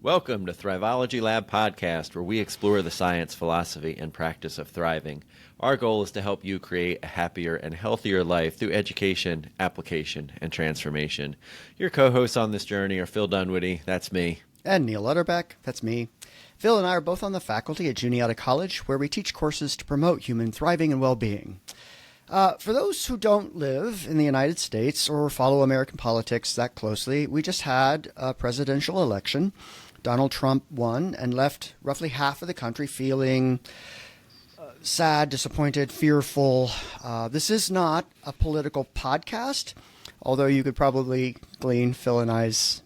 Welcome to Thrivology Lab podcast, where we explore the science, philosophy, and practice of thriving. Our goal is to help you create a happier and healthier life through education, application, and transformation. Your co-hosts on this journey are Phil Dunwoody, that's me. And Neil Utterbeck, that's me. Phil and I are both on the faculty at Juniata College, where we teach courses to promote human thriving and well-being. For those who don't live in the United States or follow American politics that closely, we just had a presidential election. Donald Trump won and left roughly half of the country feeling sad, disappointed, fearful. This is not a political podcast, although you could probably glean Phil and I's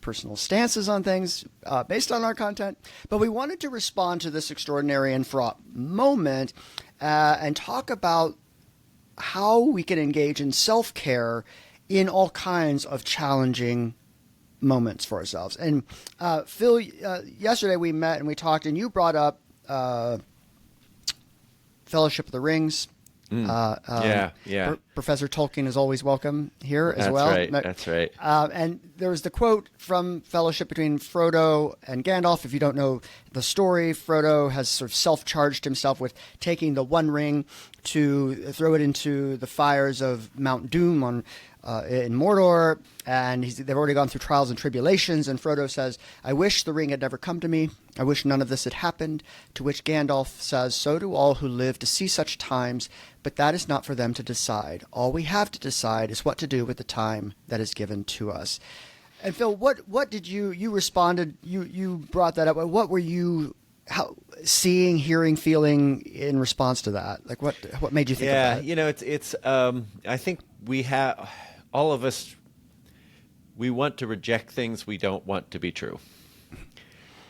personal stances on things based on our content. But we wanted to respond to this extraordinary and fraught moment and talk about how we can engage in self-care in all kinds of challenging moments for ourselves. And Phil, yesterday we met and we talked, and you brought up Fellowship of the Rings. Professor Tolkien is always welcome here as well. That's right. And there was the quote from Fellowship between Frodo and Gandalf. If you don't know the story, Frodo has sort of self-charged himself with taking the One Ring to throw it into the fires of Mount Doom in Mordor, and they've already gone through trials and tribulations, and Frodo says, "I wish the ring had never come to me. I wish none of this had happened," to which Gandalf says, "So do all who live to see such times, but that is not for them to decide. All we have to decide is what to do with the time that is given to us." And Phil, what did you responded, you brought that up, what were you seeing, hearing, feeling in response to that? Like what made you think of that? It's I think we have, all of us, we want to reject things we don't want to be true,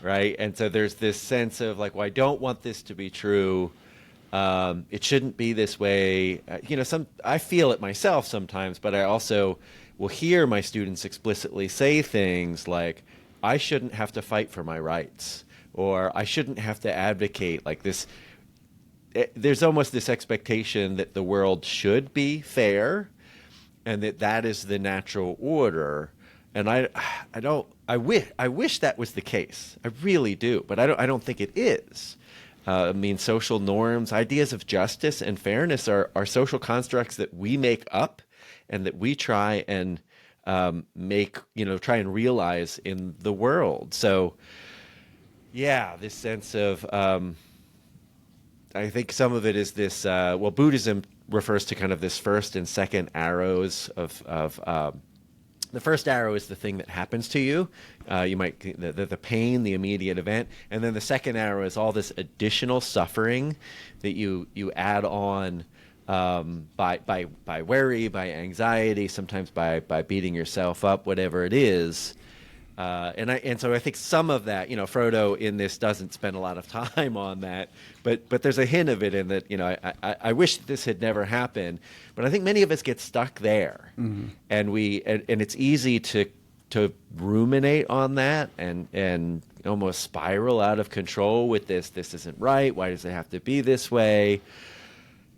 right? And so there's this sense of like, well, I don't want this to be true. It shouldn't be this way. I feel it myself sometimes, but I also will hear my students explicitly say things like, I shouldn't have to fight for my rights, or I shouldn't have to advocate like this. There's almost this expectation that the world should be fair and that is the natural order. And I wish that was the case. I really do, but I don't think it is. Social norms, ideas of justice and fairness are social constructs that we make up and that we try and try and realize in the world. So, yeah, this sense of, I think some of it is this, Buddhism refers to kind of this first and second arrows of the first arrow is the thing that happens to you. You might the pain, the immediate event, and then the second arrow is all this additional suffering that you add on by worry, by anxiety, sometimes by beating yourself up, whatever it is. And so I think some of that, Frodo in this doesn't spend a lot of time on that, but there's a hint of it in that, I wish this had never happened, but I think many of us get stuck there, mm-hmm. and it's easy to ruminate on that and almost spiral out of control with this isn't right. Why does it have to be this way?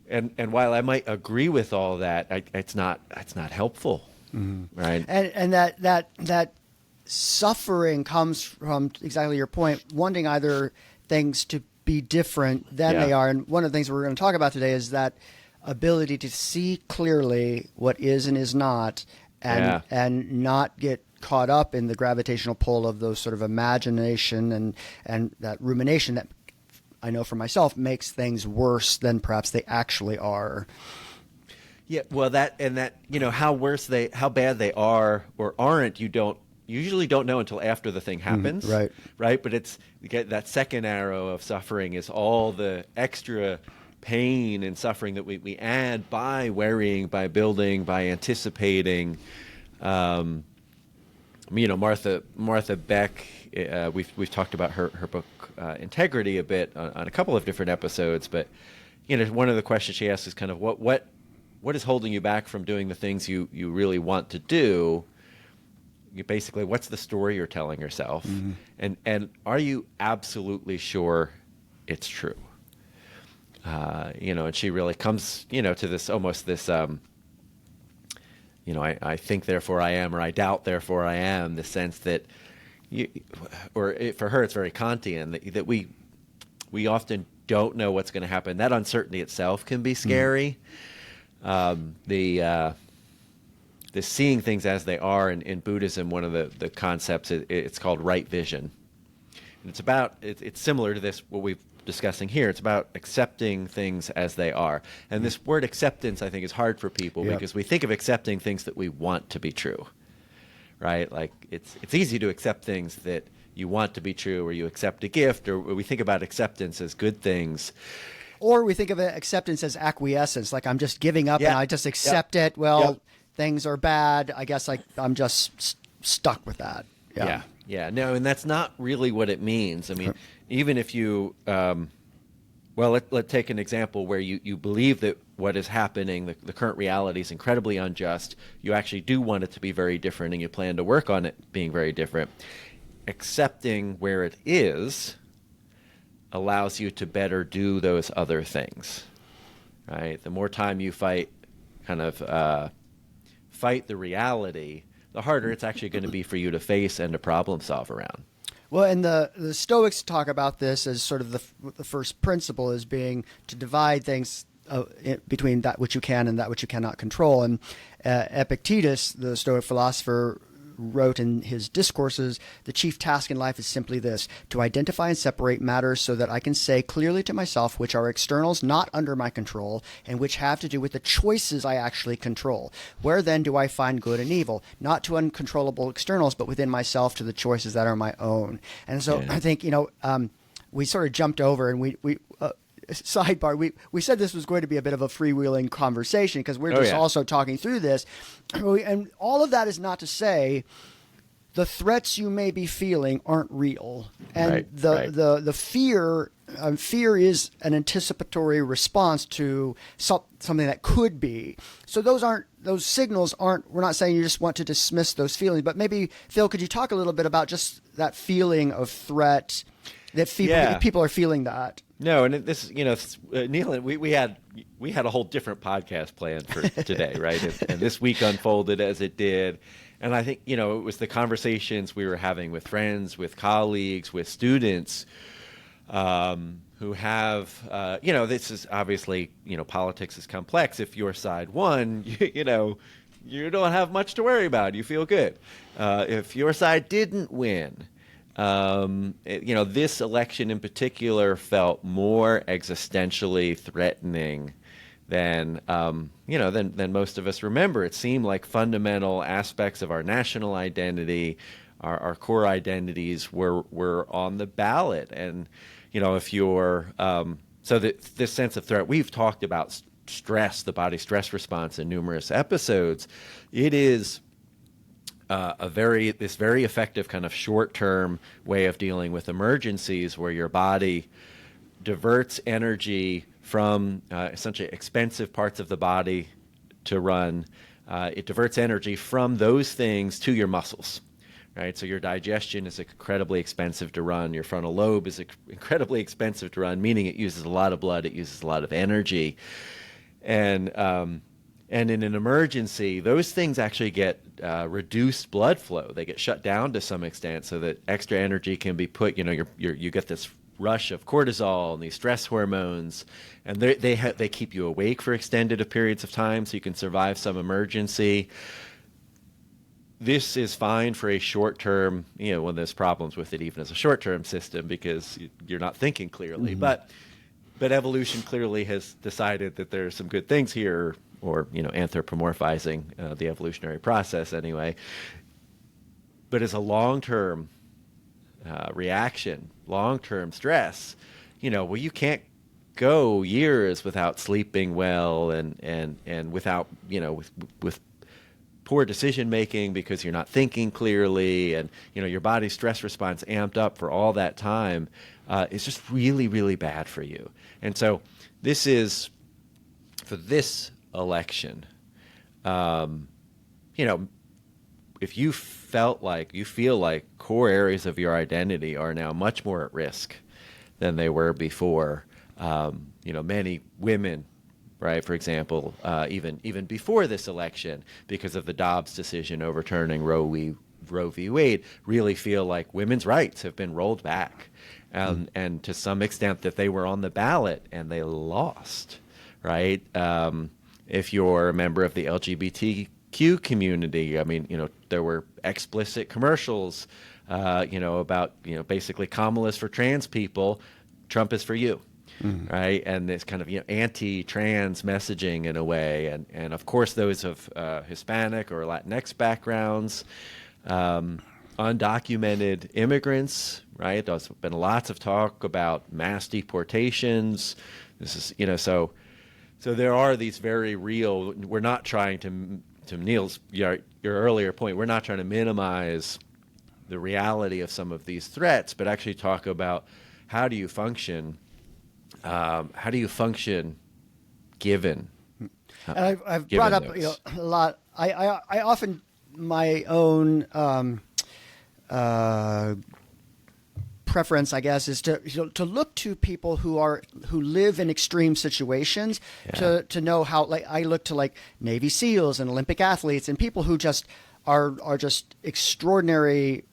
And while I might agree with all that, it's not helpful, mm-hmm. right? And that suffering comes from exactly your point, wanting either things to be different than they are. And one of the things we're going to talk about today is that ability to see clearly what is and is not, and not get caught up in the gravitational pull of those sort of imagination and that rumination that I know for myself makes things worse than perhaps they actually are. Yeah, well, how bad they are or aren't, you usually don't know until after the thing happens, right? But that second arrow of suffering is all the extra pain and suffering that we add by worrying, by building, by anticipating. Martha Beck, we've talked about her book Integrity a bit on a couple of different episodes, but one of the questions she asks is kind of what is holding you back from doing the things you really want to do? Basically, what's the story you're telling yourself, mm-hmm. and are you absolutely sure it's true? And she really comes, to this almost this, I think therefore I am, or I doubt therefore I am. The sense that, for her, it's very Kantian that we often don't know what's going to happen. That uncertainty itself can be scary. The seeing things as they are in Buddhism, one of the concepts, it's called right vision. And it's similar to this, what we're discussing here. It's about accepting things as they are. And this word acceptance, I think, is hard for people because we think of accepting things that we want to be true, right? Like it's easy to accept things that you want to be true, or you accept a gift, or we think about acceptance as good things. Or we think of acceptance as acquiescence, like I'm just giving up and I just accept it. Well, things are bad. I guess I'm just stuck with that. Yeah. No, and that's not really what it means. I mean, even if you, let's take an example where you believe that what is happening, the current reality is incredibly unjust. You actually do want it to be very different, and you plan to work on it being very different. Accepting where it is allows you to better do those other things, right? The more time you fight the reality, the harder it's actually going to be for you to face and to problem solve around. Well, and the Stoics talk about this as sort of the first principle as being to divide things between that which you can and that which you cannot control. And Epictetus, the Stoic philosopher, wrote in his discourses, the chief task in life is simply this: to identify and separate matters so that I can say clearly to myself which are externals not under my control and which have to do with the choices I actually control. Where then do I find good and evil? Not to uncontrollable externals, but within myself to the choices that are my own. And so I think, we sort of jumped over and we sidebar, we said this was going to be a bit of a freewheeling conversation because we're just also talking through this. And all of that is not to say the threats you may be feeling aren't real. And the fear is an anticipatory response to something that could be. So those signals aren't, we're not saying you just want to dismiss those feelings, but maybe, Phil, could you talk a little bit about just that feeling of threat, that people are feeling that? No, and this, Neil, and we had a whole different podcast planned for today, right? And this week unfolded as it did. And I think, it was the conversations we were having with friends, with colleagues, with students who have, this is obviously, politics is complex. If your side won, you don't have much to worry about. You feel good. If your side didn't win, this election in particular felt more existentially threatening than most of us remember. It seemed like fundamental aspects of our national identity, our core identities were on the ballot. And, if you're, this sense of threat, we've talked about stress, the body stress response in numerous episodes. It is this very effective kind of short-term way of dealing with emergencies where your body diverts energy from essentially expensive parts of the body to run. It diverts energy from those things to your muscles, right? So your digestion is incredibly expensive to run. Your frontal lobe is incredibly expensive to run, meaning it uses a lot of blood, it uses a lot of energy. And in an emergency, those things actually get reduced blood flow. They get shut down to some extent so that extra energy can be put, you get this rush of cortisol and these stress hormones, and they keep you awake for extended periods of time so you can survive some emergency. This is fine for a short-term, when there's problems with it, even as a short-term system, because you're not thinking clearly. Mm-hmm. But evolution clearly has decided that there are some good things here, or anthropomorphizing the evolutionary process anyway. But as a long-term reaction, long-term stress, you can't go years without sleeping well and without, with poor decision making because you're not thinking clearly, and your body's stress response amped up for all that time is just really, really bad for you. And so this is, for this election, if you feel like core areas of your identity are now much more at risk than they were before, many women, right, for example, even before this election, because of the Dobbs decision overturning Roe Roe v. Wade really feel like women's rights have been rolled back. And to some extent that they were on the ballot and they lost, right? If you're a member of the LGBTQ community, I mean, there were explicit commercials, about, basically Kamala's for trans people, Trump is for you. Right, and this kind of anti-trans messaging in a way, and of course those of Hispanic or Latinx backgrounds, undocumented immigrants. Right, there's been lots of talk about mass deportations. This is so there are these very real. We're not trying to Neil's your earlier point. We're not trying to minimize the reality of some of these threats, but actually talk about how do you function. How do you function given? And I've brought up a lot. I often my own preference, I guess, is to look to people who live in extreme situations to know how. Like I look to like Navy SEALs and Olympic athletes and people who just are just extraordinary.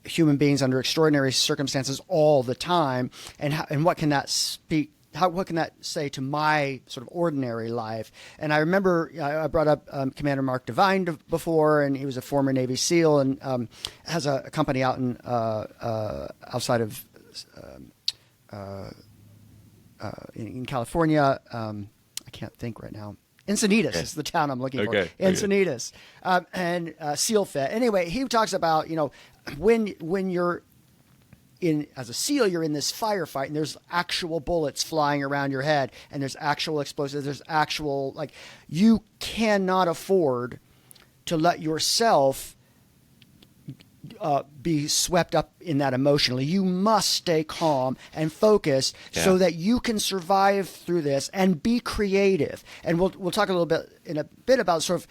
Human beings under extraordinary circumstances all the time, and what can that speak? What can that say to my sort of ordinary life? And I remember I brought up Commander Mark Devine before, and he was a former Navy SEAL and has a company out in outside of in California. I can't think right now. Encinitas is the town I'm looking for. Encinitas. And SEAL Fit. Anyway, he talks about, when you're as a SEAL, you're in this firefight and there's actual bullets flying around your head and there's actual explosives. There's actual, you cannot afford to let yourself be swept up in that emotionally. You must stay calm and focused so that you can survive through this and be creative. And we'll talk a little bit in a bit about sort of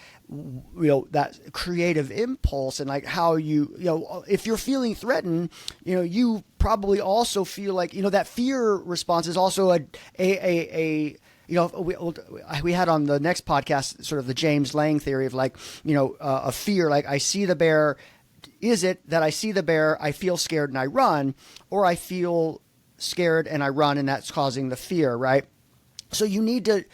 that creative impulse and like how if you're feeling threatened, you probably also feel like that fear response is also we had on the next podcast sort of the James Lang theory of a fear, like I see the bear. Is it that I see the bear, I feel scared and I run, or I feel scared and I run and that's causing the fear, right? So you need to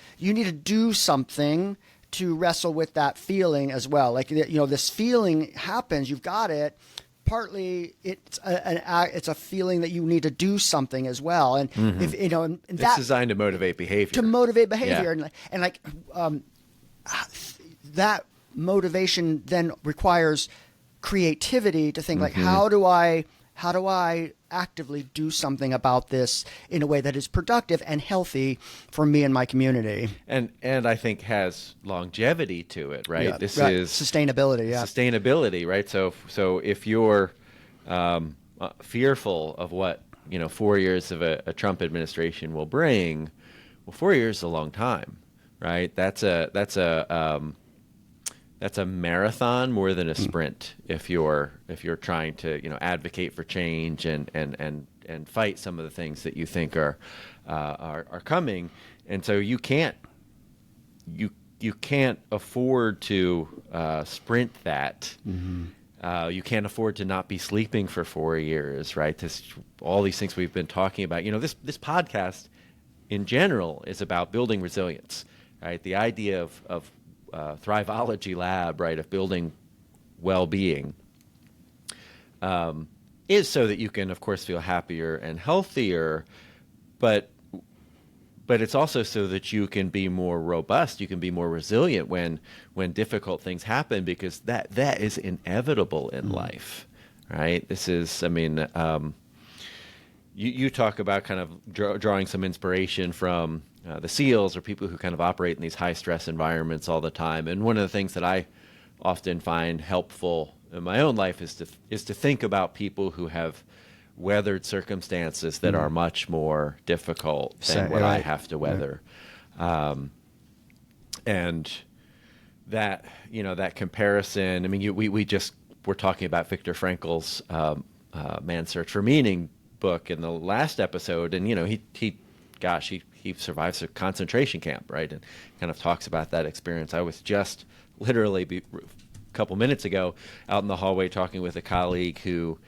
do something to wrestle with that feeling as well. Like, this feeling happens, you've got it. Partly it's a feeling that you need to do something as well. And if and it's that, designed to motivate behavior. That motivation then requires creativity to think like, how do I actively do something about this in a way that is productive and healthy for me and my community, and I think has longevity to it, right? This is sustainability, right? So if you're fearful of what 4 years of a Trump administration will bring, well, 4 years is a long time, right? That's a marathon more than a sprint if you're trying to advocate for change and fight some of the things that you think are coming. And so you can't afford to sprint that. You can't afford to not be sleeping for 4 years, right? All these things we've been talking about. This podcast in general is about building resilience, right? The idea of Thrivology Lab, right, of building well-being, is so that you can, of course, feel happier and healthier, but it's also so that you can be more robust, you can be more resilient when difficult things happen, because that is inevitable in life, right? This is, you talk about kind of drawing some inspiration from the SEALs or people who kind of operate in these high stress environments all the time. And one of the things that I often find helpful in my own life is to think about people who have weathered circumstances that are much more difficult than what I have to weather. And that, that comparison, we're talking about Viktor Frankl's Man's Search for Meaning book in the last episode. And, he survives a concentration camp, right? And kind of talks about that experience. I was just literally couple minutes ago out in the hallway talking with a colleague who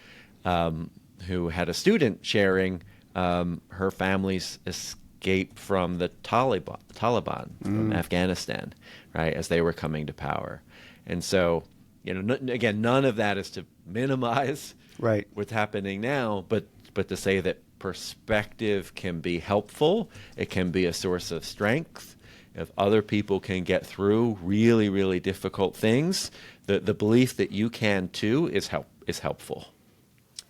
had a student sharing her family's escape from the Taliban from Afghanistan, right, as they were coming to power. And so, again, none of that is to minimize Right. what's happening now, but to say that perspective can be helpful. It can be a source of strength. If other people can get through really, really difficult things, the belief that you can too is helpful.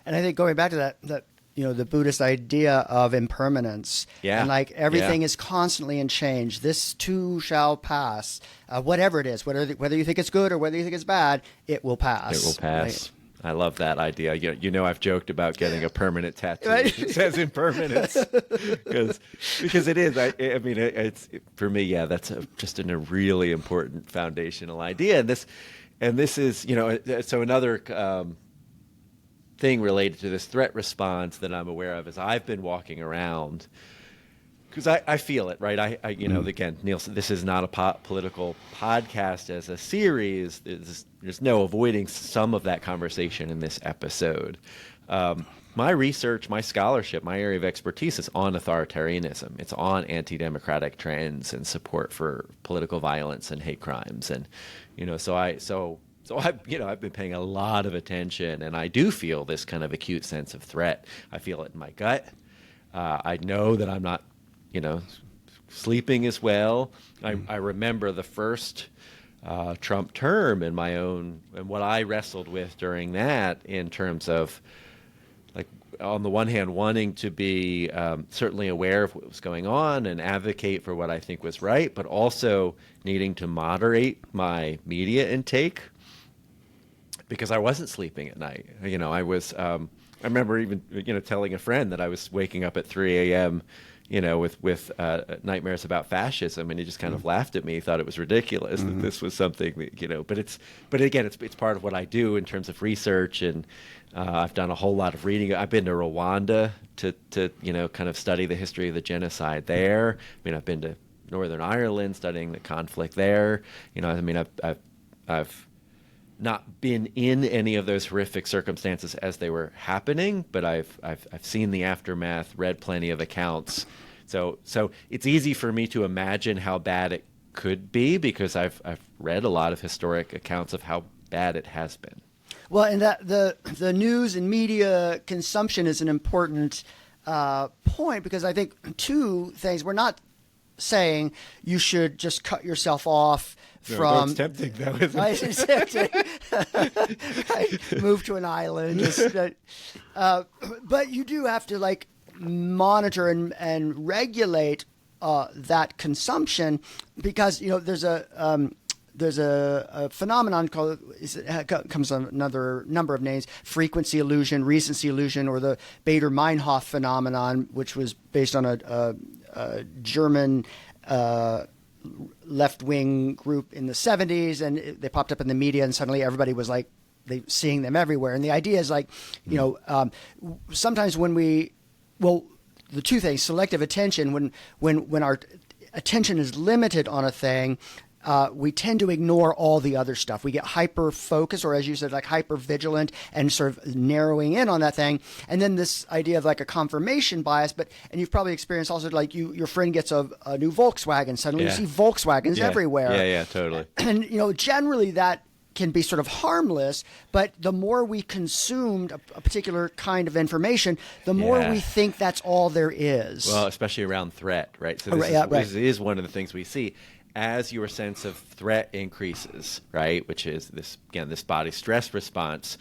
And I think going back to that the Buddhist idea of impermanence, Yeah. and like everything Yeah. is constantly in change. This too shall pass. Whatever it is, whether you think it's good or whether you think it's bad, it will pass. It will pass. Right? I love that idea. I've joked about getting a permanent tattoo Right. that says impermanence because it is. It's for me. Yeah, that's just a really important foundational idea. And this is so another thing related to this threat response that I'm aware of is I've been walking around. Because I feel it, right? Again, Neil, this is not a political podcast as a series. There's no avoiding some of that conversation in this episode. My research, my scholarship, my area of expertise is on authoritarianism. It's on anti-democratic trends and support for political violence and hate crimes. And, so I've been paying a lot of attention, and I do feel this kind of acute sense of threat. I feel it in my gut. I know that I'm not sleeping as well. I remember the first Trump term in my own, and what I wrestled with during that in terms of, like, on the one hand, wanting to be certainly aware of what was going on and advocate for what I think was right, but also needing to moderate my media intake because I wasn't sleeping at night. I remember even, telling a friend that I was waking up at 3 a.m., with nightmares about fascism, and he just kind of laughed at me. He thought it was ridiculous that this was something that, but again, it's part of what I do in terms of research, and I've done a whole lot of reading. I've been to Rwanda to kind of study the history of the genocide there. I've been to Northern Ireland studying the conflict there. I've not been in any of those horrific circumstances as they were happening, but I've seen the aftermath, read plenty of accounts. So it's easy for me to imagine how bad it could be because I've read a lot of historic accounts of how bad it has been. Well, and that the news and media consumption is an important point because I think two things. We're not saying you should just cut yourself off from. That's tempting, though, isn't it? Move to an island. But you do have to monitor and regulate that consumption because there's a phenomenon called comes on another number of names: frequency illusion, recency illusion, or the Bader-Meinhof phenomenon, which was based on a German left-wing group in the 70s, and they popped up in the media, and suddenly everybody was seeing them everywhere. And the idea is sometimes when the two things: selective attention, when our attention is limited on a thing, we tend to ignore all the other stuff. We get hyper-focused, or as you said, hyper-vigilant and sort of narrowing in on that thing. And then this idea of a confirmation bias, and you've probably experienced also your friend gets a new Volkswagen. Suddenly you see Volkswagens everywhere. Yeah, totally. And, generally that can be sort of harmless, but the more we consumed a particular kind of information, the more we think that's all there is. Well, especially around threat, right? So this is one of the things we see. As your sense of threat increases, right, which is this body stress response,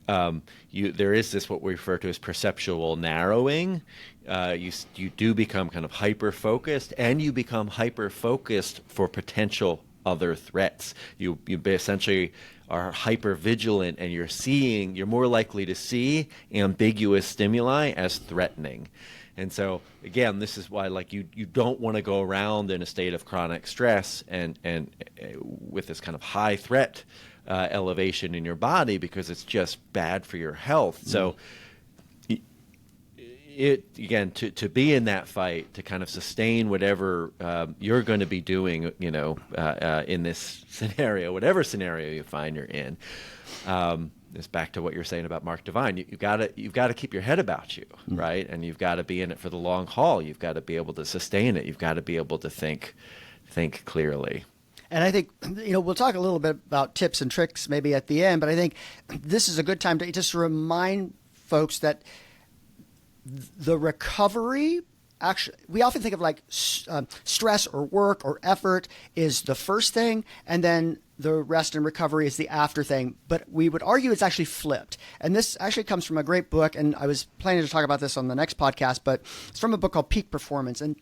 there is this what we refer to as perceptual narrowing. You do become kind of hyper-focused, and you become hyper-focused for potential other threats. You essentially are hyper-vigilant, and you're more likely to see ambiguous stimuli as threatening. And so, again, this is why, you don't want to go around in a state of chronic stress and with this kind of high threat elevation in your body because it's just bad for your health. So, it again to be in that fight, to kind of sustain whatever you're going to be doing, in this scenario, whatever scenario you find you're in. It's back to what you're saying about Mark Divine. You've got to keep your head about you, right? And you've got to be in it for the long haul. You've got to be able to sustain it. You've got to be able to think clearly. And I think, we'll talk a little bit about tips and tricks maybe at the end, but I think this is a good time to just remind folks that the recovery, actually, we often think of like stress or work or effort is the first thing, and then the rest and recovery is the after thing. But we would argue it's actually flipped. And this actually comes from a great book, and I was planning to talk about this on the next podcast, but it's from a book called Peak Performance. And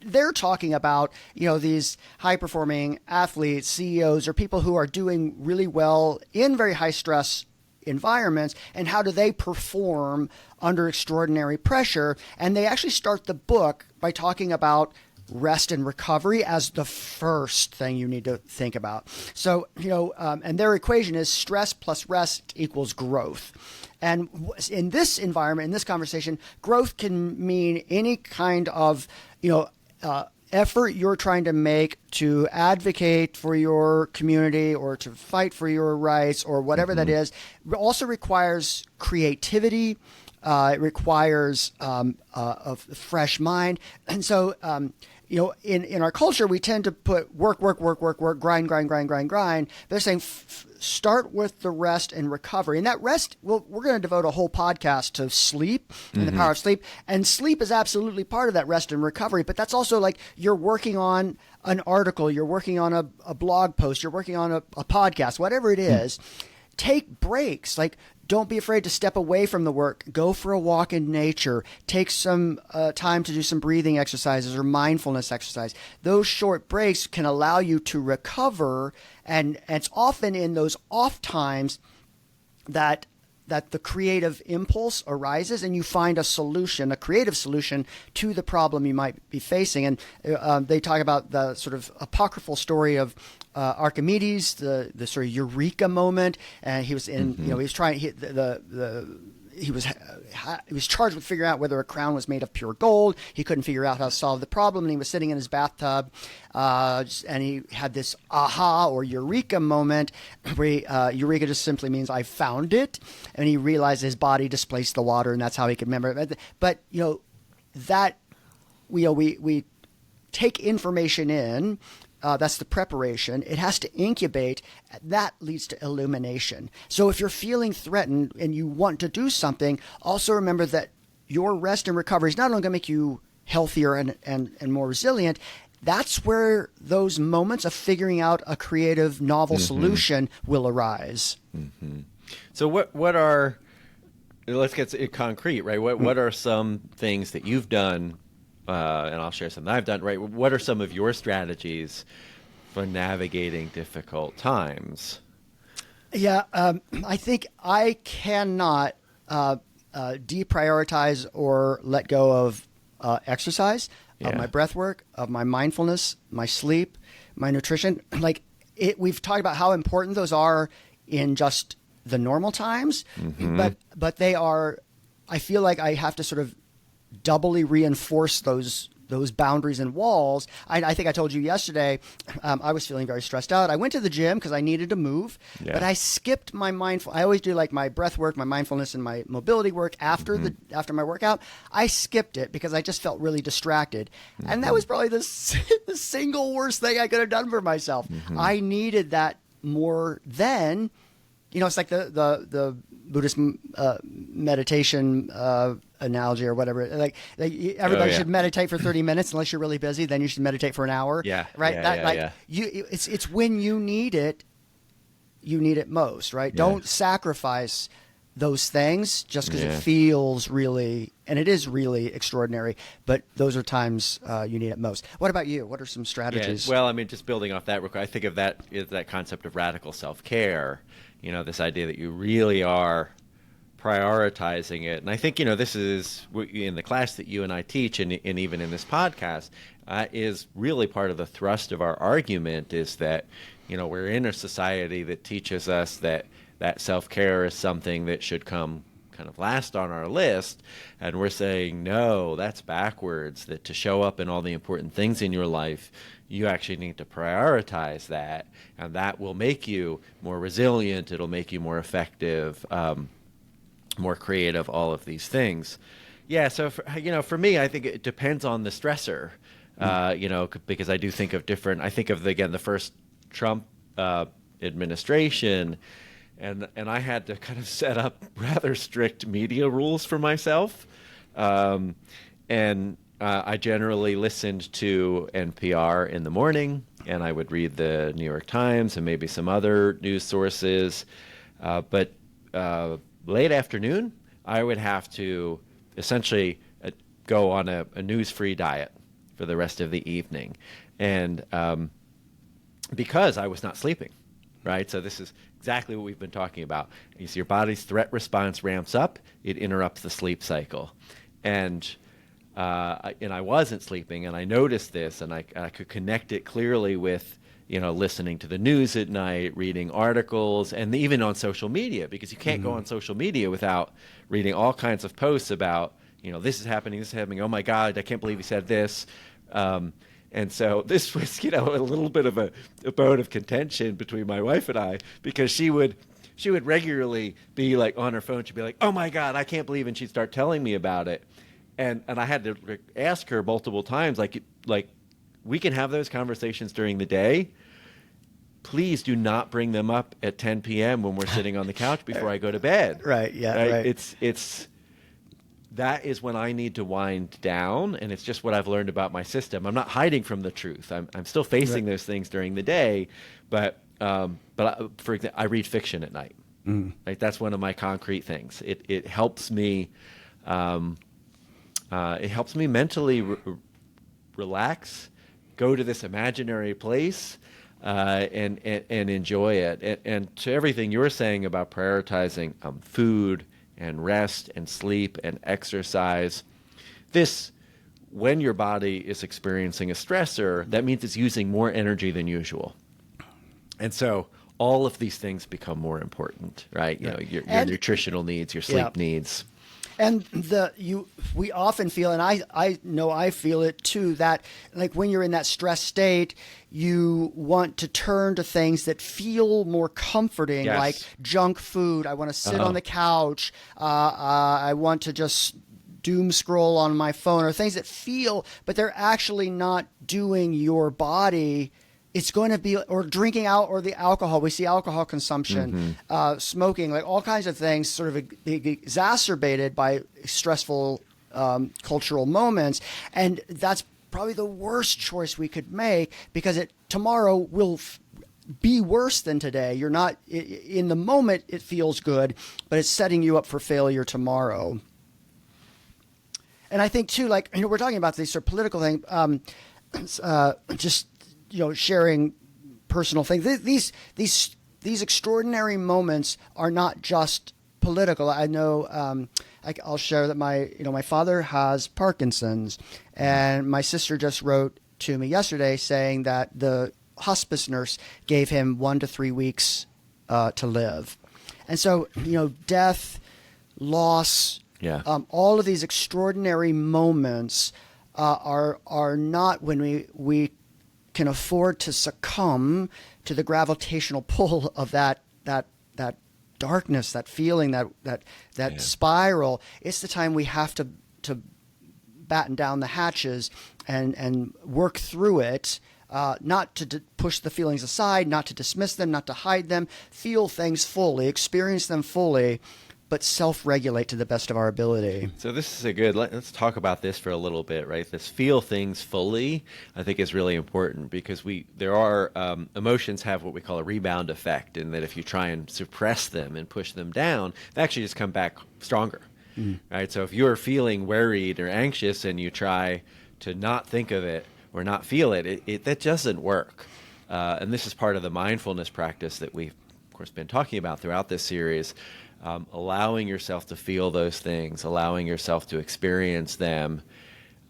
they're talking about, these high-performing athletes, CEOs, or people who are doing really well in very high-stress environments, and how do they perform under extraordinary pressure. And they actually start the book by talking about rest and recovery as the first thing you need to think about. So, and their equation is stress plus rest equals growth. And in this environment, in this conversation, growth can mean any kind of, effort you're trying to make to advocate for your community or to fight for your rights or whatever that is. It also requires creativity. It requires a fresh mind. And so, in our culture, we tend to put work, grind. They're saying start with the rest and recovery. And that rest, we're going to devote a whole podcast to sleep and the power of sleep. And sleep is absolutely part of that rest and recovery. But that's also like you're working on an article, you're working on a blog post, you're working on a podcast, whatever it is. Take breaks. Like, don't be afraid to step away from the work. Go for a walk in nature. Take some time to do some breathing exercises or mindfulness exercise. Those short breaks can allow you to recover, and it's often in those off times that the creative impulse arises and you find a creative solution to the problem you might be facing. And they talk about the sort of apocryphal story of Archimedes, the sort of eureka moment, and he was in, he was trying, he was charged with figuring out whether a crown was made of pure gold. He couldn't figure out how to solve the problem, and he was sitting in his bathtub, and he had this aha or eureka moment where eureka just simply means I found it, and he realized his body displaced the water, and that's how he could remember it. But that we take information in. That's the preparation. It has to incubate. That leads to illumination. So if you're feeling threatened and you want to do something, also remember that your rest and recovery is not only going to make you healthier and more resilient. That's where those moments of figuring out a creative, novel solution will arise. So what are, let's get it concrete, right? What are some things that you've done, and I'll share some that I've done, right? What are some of your strategies for navigating difficult times? Yeah, I think I cannot deprioritize or let go of exercise, of my breath work, of my mindfulness, my sleep, my nutrition. We've talked about how important those are in just the normal times, but they are, I feel like I have to sort of doubly reinforce those boundaries and walls. I think I told you yesterday, I was feeling very stressed out. I went to the gym because I needed to move, but I skipped my I always do like my breath work, my mindfulness, and my mobility work after my workout. I skipped it because I just felt really distracted, and that was probably the single worst thing I could have done for myself. I needed that more than, it's like the Buddhist meditation analogy or whatever. Like everybody should meditate for 30 minutes unless you're really busy. Then you should meditate for an hour. Right. It's when you need it most. Right. Yeah. Don't sacrifice those things just because it feels really, and it is really extraordinary. But those are times you need it most. What about you? What are some strategies? Yeah, well, I mean, just building off that, I think of that concept of radical self-care. This idea that you really are prioritizing it. And I think, this is in the class that you and I teach, and even in this podcast, is really part of the thrust of our argument is that, we're in a society that teaches us that self-care is something that should come kind of last on our list. And we're saying, no, that's backwards, that to show up in all the important things in your life, you actually need to prioritize that. And that will make you more resilient. It'll make you more effective, more creative, all of these things. Yeah, so for me, I think it depends on the stressor, because I do think of different. I think of the first Trump administration, and I had to kind of set up rather strict media rules for myself, and I generally listened to NPR in the morning, and I would read the New York Times and maybe some other news sources, but late afternoon, I would have to essentially go on a news-free diet for the rest of the evening. And because I was not sleeping, right? So this is exactly what we've been talking about. You see, your body's threat response ramps up. It interrupts the sleep cycle. And I wasn't sleeping, and I noticed this, and I could connect it clearly with listening to the news at night, reading articles, and even on social media, because you can't go on social media without reading all kinds of posts about, this is happening, oh my God, I can't believe he said this. And so this was, a little bit of a bone of contention between my wife and I, because she would regularly be like on her phone, she'd be like, oh my God, I can't believe, and she'd start telling me about it. And I had to ask her multiple times, like, we can have those conversations during the day. Please do not bring them up at 10 p.m. when we're sitting on the couch before I go to bed. Right. Yeah. Right. That is when I need to wind down, and it's just what I've learned about my system. I'm not hiding from the truth. I'm still facing those things during the day, but for example, I read fiction at night. Like, that's one of my concrete things. It helps me. It helps me mentally relax, go to this imaginary place, and enjoy it. And to everything you're saying about prioritizing food and rest and sleep and exercise, when your body is experiencing a stressor, that means it's using more energy than usual. And so all of these things become more important, right? Your nutritional needs, your sleep needs. And we often feel, and I know I feel it too, that like when you're in that stress state, you want to turn to things that feel more comforting, like junk food. I want to sit on the couch. I want to just doom scroll on my phone, or things that feel, but they're actually not doing your body. It's going to be, or drinking out, or the alcohol. We see alcohol consumption, smoking, like all kinds of things sort of exacerbated by stressful cultural moments. And that's probably the worst choice we could make, because tomorrow will be worse than today. You're not, in the moment it feels good, but it's setting you up for failure tomorrow. And I think too, like, we're talking about these sort of political things, sharing personal things. These extraordinary moments are not just political. I know, I'll share that my father has Parkinson's, and my sister just wrote to me yesterday saying that the hospice nurse gave him 1 to 3 weeks to live. And so, death, loss, all of these extraordinary moments are not when we can afford to succumb to the gravitational pull of that darkness, that feeling, that spiral. It's the time we have to batten down the hatches and work through it, not to push the feelings aside, not to dismiss them, not to hide them, feel things fully, experience them fully, but self-regulate to the best of our ability. So this is let's talk about this for a little bit, right? This feel things fully, I think, is really important, because emotions have what we call a rebound effect, in that if you try and suppress them and push them down, they actually just come back stronger, right? So if you're feeling worried or anxious and you try to not think of it or not feel it, that doesn't work. And this is part of the mindfulness practice that we've, of course, been talking about throughout this series. Allowing yourself to feel those things, allowing yourself to experience them,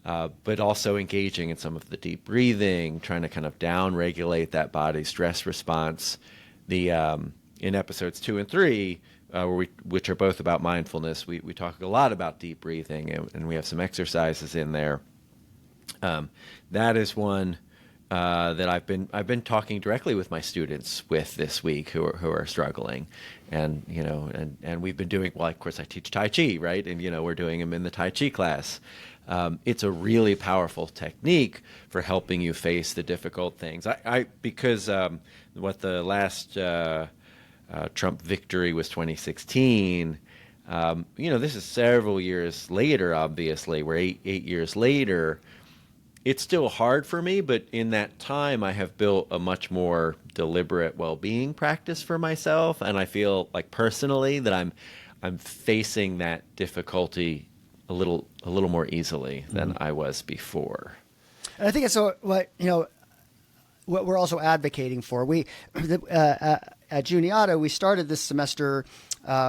but also engaging in some of the deep breathing, trying to kind of down-regulate that body stress response. In episodes 2 and 3, which are both about mindfulness. We talk a lot about deep breathing, and we have some exercises in there. That is one that I've been talking directly with my students with this week who are struggling, and and we've been doing, well, of course I teach Tai Chi, right, and we're doing them in the Tai Chi class. It's a really powerful technique for helping you face the difficult things. Because what the last Trump victory was 2016. This is several years later. Obviously, we're eight years later. It's still hard for me, but in that time, I have built a much more deliberate well-being practice for myself, and I feel like personally that I'm facing that difficulty a little more easily than I was before. And I think it's what we're also advocating for. We at Juniata, we started this semester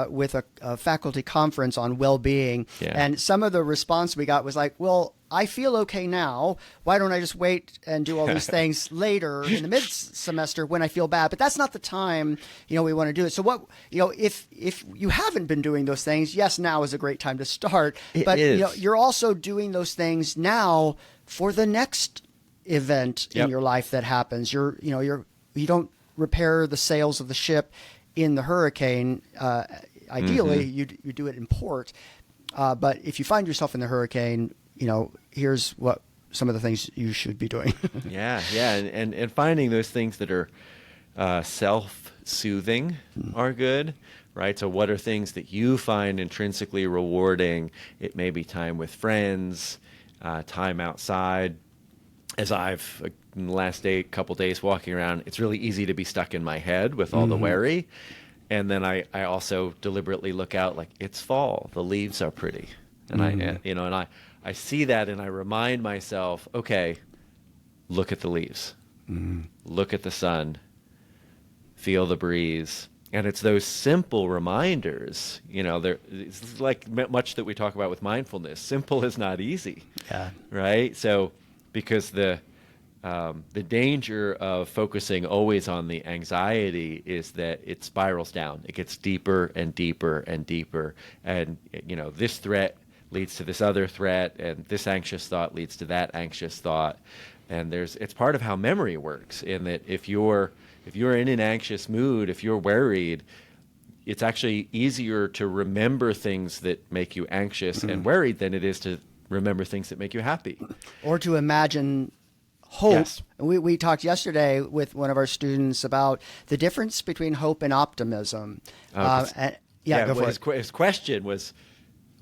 with a faculty conference on well-being, and some of the response we got was like, well, I feel okay now. Why don't I just wait and do all these things later in the mid-semester when I feel bad? But that's not the time, we want to do it. So what, if you haven't been doing those things, yes, now is a great time to start. But you're also doing those things now for the next event in your life that happens. You don't repair the sails of the ship in the hurricane. Ideally, you do it in port. But if you find yourself in the hurricane, here's what some of the things you should be doing. And finding those things that are self-soothing are good, right? So what are things that you find intrinsically rewarding? It may be time with friends, time outside. As I've, in the last couple days walking around, it's really easy to be stuck in my head with all the worry. And then I also deliberately look out, like, it's fall, the leaves are pretty. And I see that, and I remind myself, okay, look at the leaves, look at the sun, feel the breeze. And it's those simple reminders, it's like much that we talk about with mindfulness. Simple is not easy, right? So because the danger of focusing always on the anxiety is that it spirals down. It gets deeper and deeper and deeper. And, this threat leads to this other threat, and this anxious thought leads to that anxious thought. And it's part of how memory works, in that if you're in an anxious mood, if you're worried, it's actually easier to remember things that make you anxious and worried than it is to remember things that make you happy. Or to imagine hope. Yes. We talked yesterday with one of our students about the difference between hope and optimism. Go for it. His question was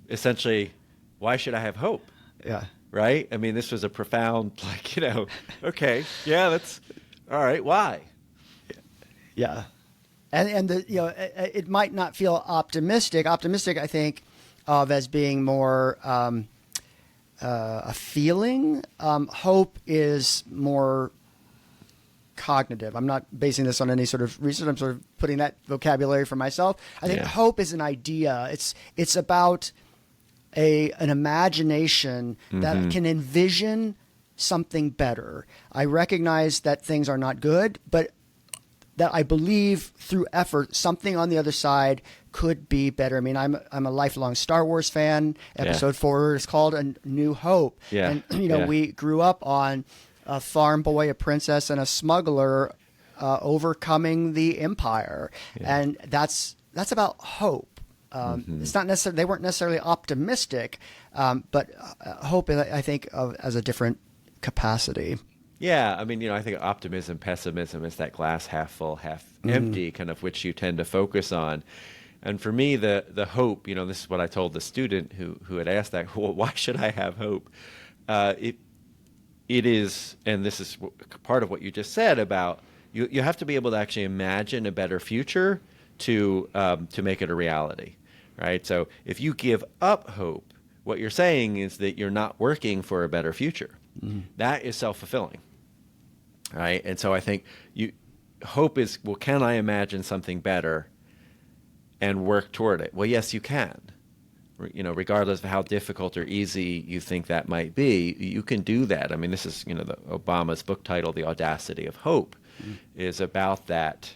essentially, why should I have hope? Yeah. Right? I mean, this was a profound, okay, yeah, that's all right. Why? Yeah. And it might not feel optimistic. Optimistic, I think, of as being more a feeling. Hope is more cognitive. I'm not basing this on any sort of research. I'm sort of putting that vocabulary for myself. I think hope is an idea. It's about an imagination that can envision something better. I recognize that things are not good, but that I believe through effort, something on the other side could be better. I mean, I'm a lifelong Star Wars fan. Episode 4 is called A New Hope. Yeah. And, we grew up on a farm boy, a princess, and a smuggler overcoming the Empire. Yeah. And that's about hope. It's not necessarily, they weren't necessarily optimistic, but hope, I think, as a different capacity. Yeah, I mean, I think optimism, pessimism is that glass half full, half empty, kind of, which you tend to focus on. And for me, the hope, this is what I told the student who had asked that, well, why should I have hope? It is, and this is part of what you just said about, you have to be able to actually imagine a better future to make it a reality, right? So if you give up hope, what you're saying is that you're not working for a better future. That is self-fulfilling. Right. And so I think hope is, well, can I imagine something better and work toward it? Well, yes, you can. Regardless of how difficult or easy you think that might be, you can do that. I mean, this is, Obama's book title, The Audacity of Hope, is about that.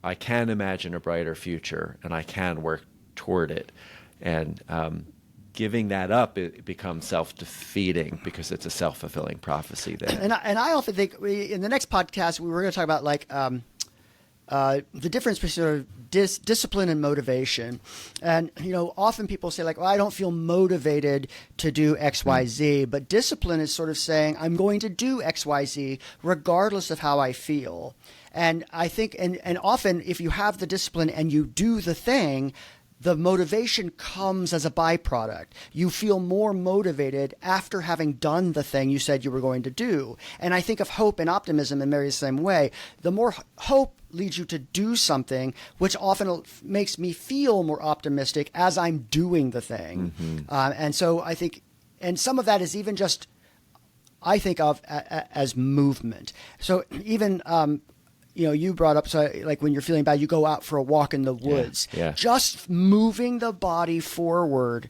I can imagine a brighter future, and I can work toward it. And giving that up, it becomes self-defeating because it's a self-fulfilling prophecy then. And I often think in the next podcast, we were going to talk about like the difference between sort of discipline and motivation. And, often people say like, well, I don't feel motivated to do X, Y, Z, but discipline is sort of saying I'm going to do X, Y, Z regardless of how I feel. And I think, and often if you have the discipline and you do the thing, the motivation comes as a byproduct. You feel more motivated after having done the thing you said you were going to do. And I think of hope and optimism in very same way. The more hope leads you to do something, which often makes me feel more optimistic as I'm doing the thing. And so I think, and some of that is even just, I think of as movement. So even, you brought up, so like when you're feeling bad, you go out for a walk in the woods. Yeah. Just moving the body forward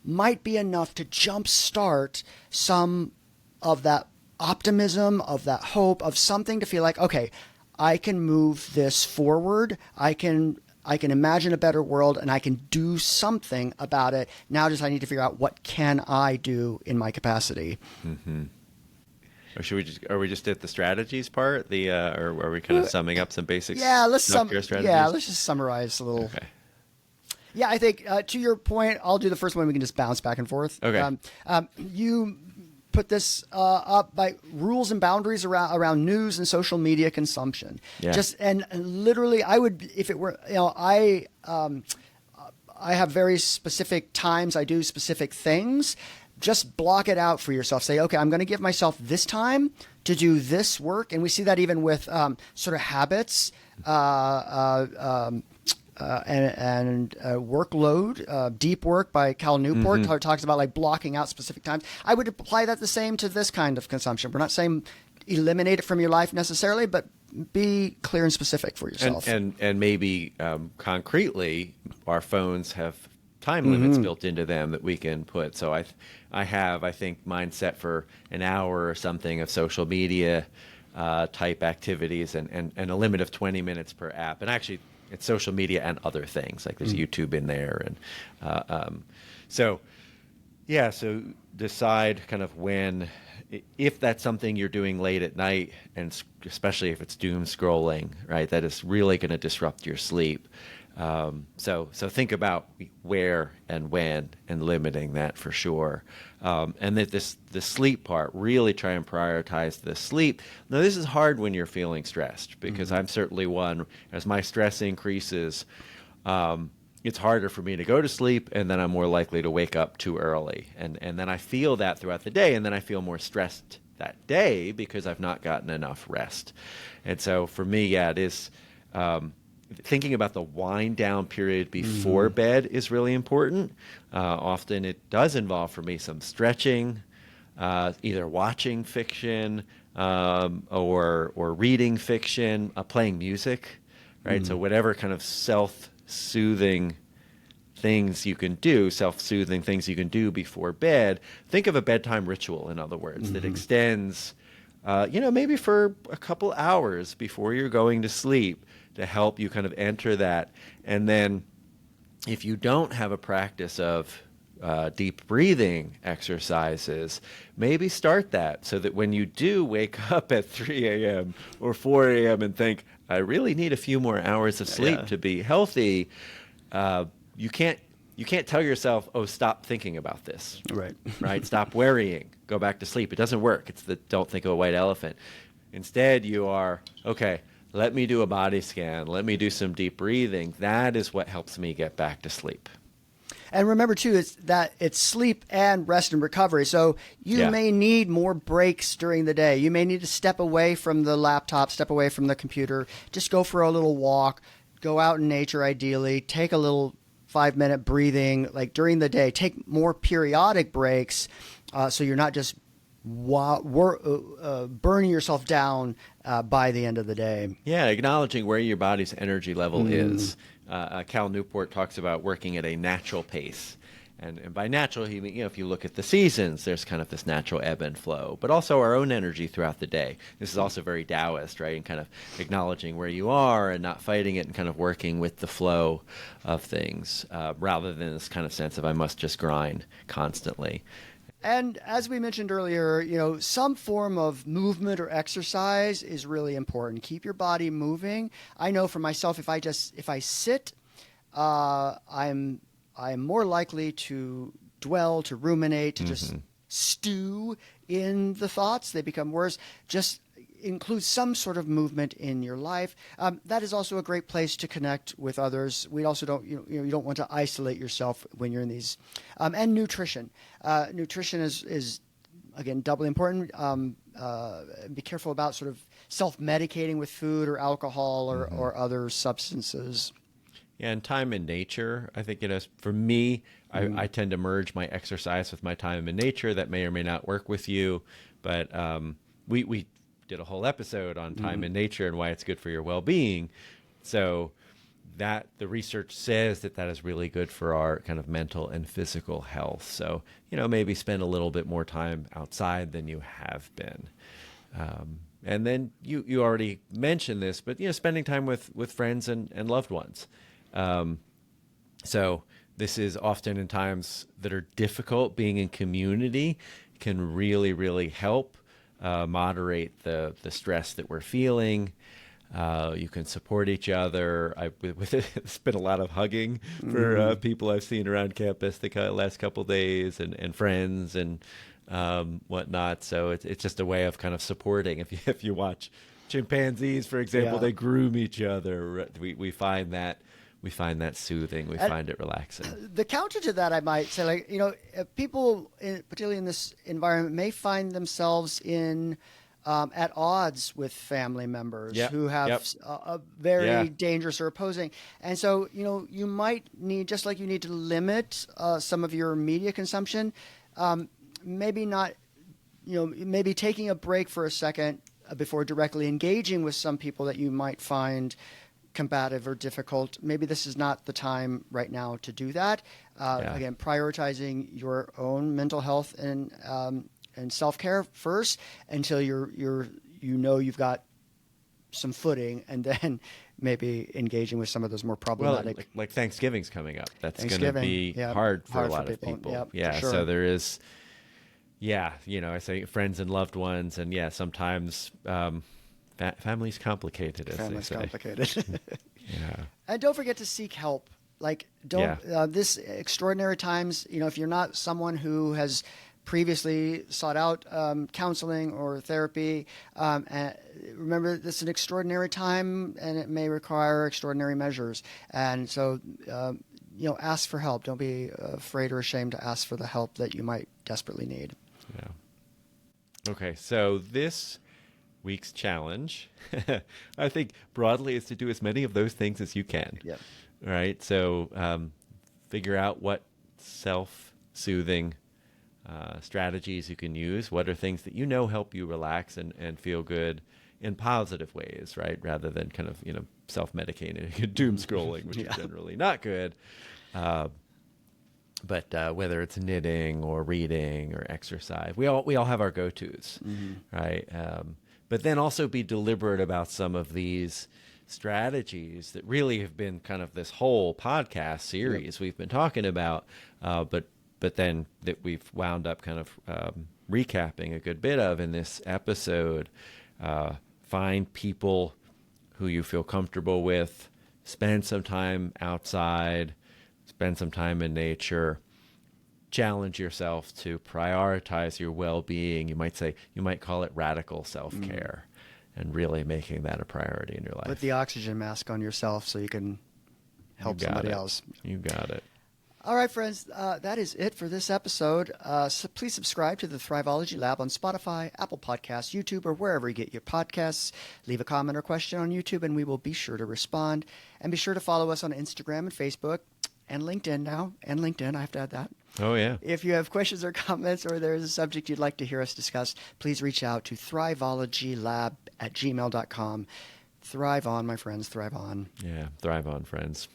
might be enough to jumpstart some of that optimism, of that hope, of something to feel like, okay, I can move this forward. I can imagine a better world, and I can do something about it. Now I need to figure out what can I do in my capacity. Or are we just at the strategies part? Or are we kind of summing up some basics? Let's strategies? let's just summarize a little. Okay. Yeah, I think to your point, I'll do the first one. We can just bounce back and forth. Okay. You put this up by rules and boundaries around news and social media consumption. Yeah. And literally, I would, if it were, I have very specific times I do specific things. Just block it out for yourself. Say, okay, I'm going to give myself this time to do this work. And we see that even with sort of habits and workload. Deep Work by Cal Newport talks about like blocking out specific times. I would apply that the same to this kind of consumption. We're not saying eliminate it from your life necessarily, but be clear and specific for yourself. And maybe concretely, our phones have time limits built into them that we can put. So I think mine set for an hour or something of social media type activities and a limit of 20 minutes per app. And actually, it's social media and other things, like there's YouTube in there. And so decide kind of when, if that's something you're doing late at night, and especially if it's doom scrolling, right, that is really going to disrupt your sleep. So think about where and when and limiting that for sure. And that the sleep part, really try and prioritize the sleep. Now, this is hard when you're feeling stressed, because I'm certainly one, as my stress increases, it's harder for me to go to sleep, and then I'm more likely to wake up too early. And then I feel that throughout the day, and then I feel more stressed that day because I've not gotten enough rest. And so for me, it is thinking about the wind down period before bed is really important. Often it does involve for me some stretching, either watching fiction or reading fiction, playing music, right? So whatever kind of self-soothing things you can do, self-soothing things you can do before bed. Think of a bedtime ritual, in other words, that extends, maybe for a couple hours before you're going to sleep, to help you kind of enter that. And then if you don't have a practice of deep breathing exercises, maybe start that, so that when you do wake up at 3 a.m. or 4 a.m. and think, I really need a few more hours of sleep to be healthy, you can't tell yourself, oh, stop thinking about this. Right? Stop worrying. Go back to sleep. It doesn't work. It's the don't think of a white elephant. Instead, you are, okay, let me do a body scan. Let me do some deep breathing. That is what helps me get back to sleep. And remember, too, is that it's sleep and rest and recovery. So you may need more breaks during the day. You may need to step away from the laptop, step away from the computer, just go for a little walk, go out in nature ideally, take a little 5-minute breathing like during the day. Take more periodic breaks so you're not just burning yourself down by the end of the day. Yeah, acknowledging where your body's energy level is. Cal Newport talks about working at a natural pace. And by natural, he mean, if you look at the seasons, there's kind of this natural ebb and flow, but also our own energy throughout the day. This is also very Taoist, right? And kind of acknowledging where you are and not fighting it and kind of working with the flow of things rather than this kind of sense of I must just grind constantly. And as we mentioned earlier, some form of movement or exercise is really important. Keep your body moving. I know for myself, if I sit, I'm more likely to dwell, to ruminate, to just stew in the thoughts. They become worse. Just include some sort of movement in your life. That is also a great place to connect with others. We also don't, you don't want to isolate yourself when you're in these. And nutrition. Nutrition is again doubly important. Be careful about sort of self-medicating with food or alcohol or other substances. Yeah, and time in nature, I think, for me, I tend to merge my exercise with my time in nature. That may or may not work with you, but we did a whole episode on time in nature and why it's good for your well-being. So that the research says that is really good for our kind of mental and physical health. So, maybe spend a little bit more time outside than you have been. And then you already mentioned this, but, spending time with friends and loved ones. So this is often in times that are difficult. Being in community can really, really help moderate the stress that we're feeling. You can support each other. It's been a lot of hugging for people I've seen around campus the last couple of days, and friends and whatnot. So it's just a way of kind of supporting. If you watch chimpanzees, for example, they groom each other. We find that. We find that soothing. We find it relaxing. The counter to that, I might say, people, particularly in this environment, may find themselves at odds with family members who have a very dangerous or opposing. And so, you might need, just like you need to limit some of your media consumption, maybe not, maybe taking a break for a second before directly engaging with some people that you might find combative or difficult. Maybe this is not the time right now to do that. Again, prioritizing your own mental health and self-care first until you've got some footing, and then maybe engaging with some of those more problematic. Well, like Thanksgiving's coming up. That's going to be hard for a lot of people. Yeah, sure. So there is. I say friends and loved ones, and sometimes. Family's complicated, as Family's they say. Complicated. Yeah. And don't forget to seek help. This extraordinary times, if you're not someone who has previously sought out counseling or therapy, remember this is an extraordinary time and it may require extraordinary measures. And so, ask for help. Don't be afraid or ashamed to ask for the help that you might desperately need. Yeah. Okay, so this week's challenge, I think broadly, is to do as many of those things as you can. Yep. Right. So figure out what self-soothing strategies you can use. What are things that help you relax and feel good in positive ways, right? Rather than kind of self-medicating, doom scrolling, which is generally not good. But whether it's knitting or reading or exercise, we all have our go-tos, right? But then also be deliberate about some of these strategies that really have been kind of this whole podcast series we've been talking about, but then that we've wound up kind of recapping a good bit of in this episode. Find people who you feel comfortable with, spend some time outside, spend some time in nature. Challenge yourself to prioritize your well-being. You might call it radical self-care, and really making that a priority in your life. Put the oxygen mask on yourself so you can help somebody else. You got it. All right, friends, that is it for this episode. So please subscribe to the Thrivology Lab on Spotify, Apple Podcasts, YouTube, or wherever you get your podcasts. Leave a comment or question on YouTube, and we will be sure to respond. And be sure to follow us on Instagram and Facebook and LinkedIn now. And LinkedIn, I have to add that. Oh, yeah. If you have questions or comments, or there's a subject you'd like to hear us discuss, please reach out to thrivologylab@gmail.com. Thrive on, my friends. Thrive on. Yeah, thrive on, friends.